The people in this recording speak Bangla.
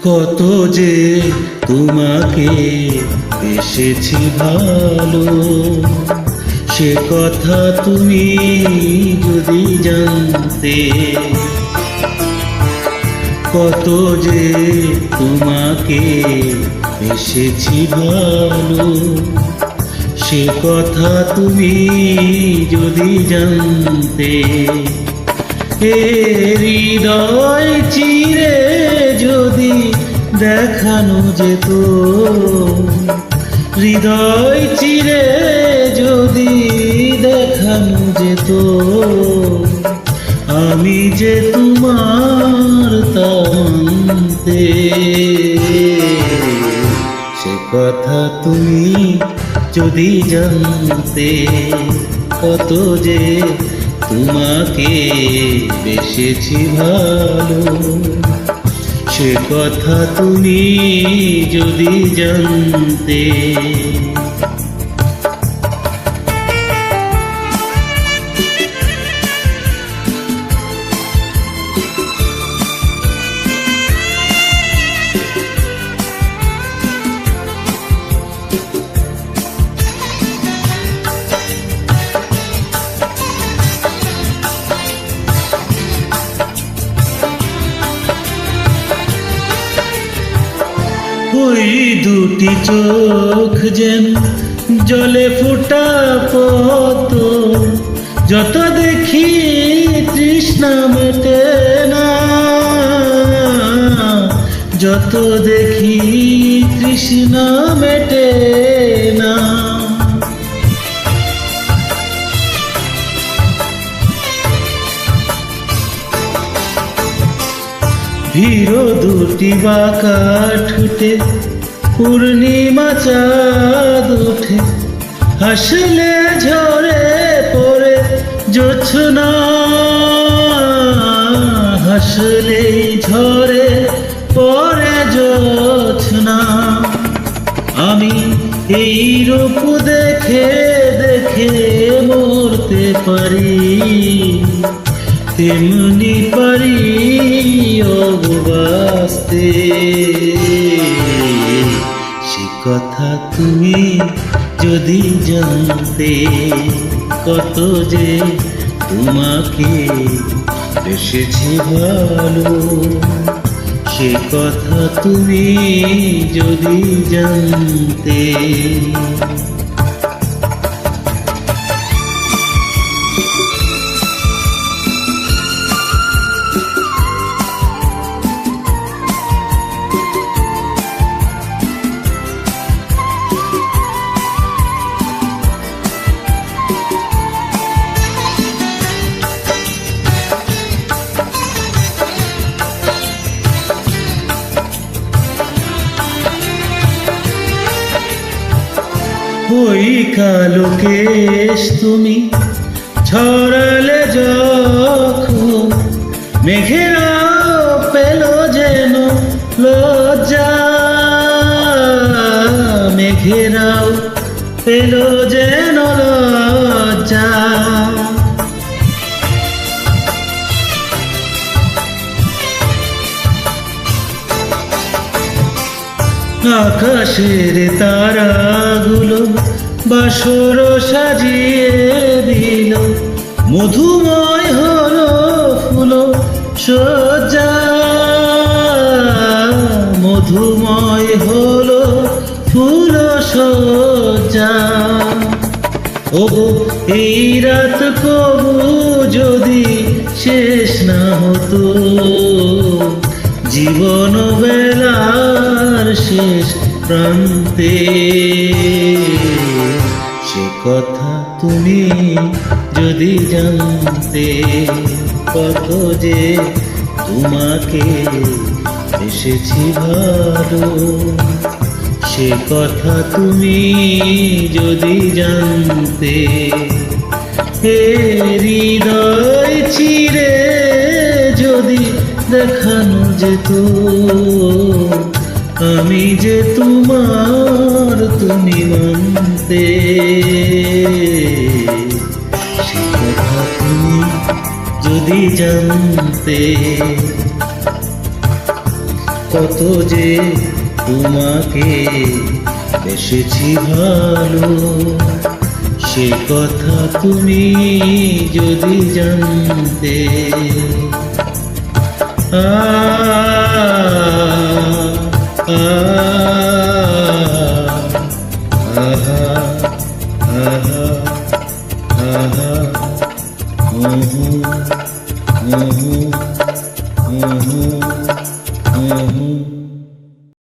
কত যে তোমাকে এসেছি ভালো, সে কথা তুমি যদি জানতে। কত যে তোমাকে এসেছি ভালো, সে কথা তুমি যদি জানতে। এ হৃদয় চিরে যদি দেখানো যেত, হৃদয় চিরে যদি দেখানো যেত, আমি যে তোমার তা মানতে। সে কথা তুমি যদি জানতে, কত যে তোমাকে বেসেছি ভালো, সে কথা তুমি যদি জানতে। ওই দুটি চোখ যেন জলে ফোটা পদ্ম, যত দেখি তৃষ্ণা মেটে না, যত দেখি তৃষ্ণা মেটে না। ভীর দুটি বাঁকা ঠোঁটে পূর্ণিমা চাঁদ ওঠে, হাসলে ঝরে পড়ে জোছনা, হাসলে ঝরে পড়ে জোছনা। আমি এই রূপ দেখে দেখে মরতে পারি, তেমনি পারি বাঁচতে। সে কথা তুমি যদি জানতে, কত যে তোমাকে বেসেছি ভালো, সে কথা তুমি যদি জানতে। ওই কালো কেশ তুমি ছড়ালে যখন, মেঘেরাও পেল যেন লজ্জা, মেঘেরাও পেল যেন লজ্জা। আকাশের তারাগুলো বাসর সাজিয়ে দিল, মধুময় হলো ফুল সজ্জা, মধুময় হলো ফুল সজ্জা। ওগো এই রাত কবু যদি শেষ না হতো, জীবন বেলার শেষ প্রান্তে। সে কথা তুমি যদি জানতে, কত যে তোমাকে এসেছি ভালো, সে কথা তুমি যদি জানতে। হে হৃদয় চিরে যদি দেখানো যেত, আমি যে তোমার তুমি মানতে। সে কথা তুমি যদি জানতে, কত যে তোমাকে বেসেছি ভালো, সে কথা তুমি যদি জানতে। আ আ আহা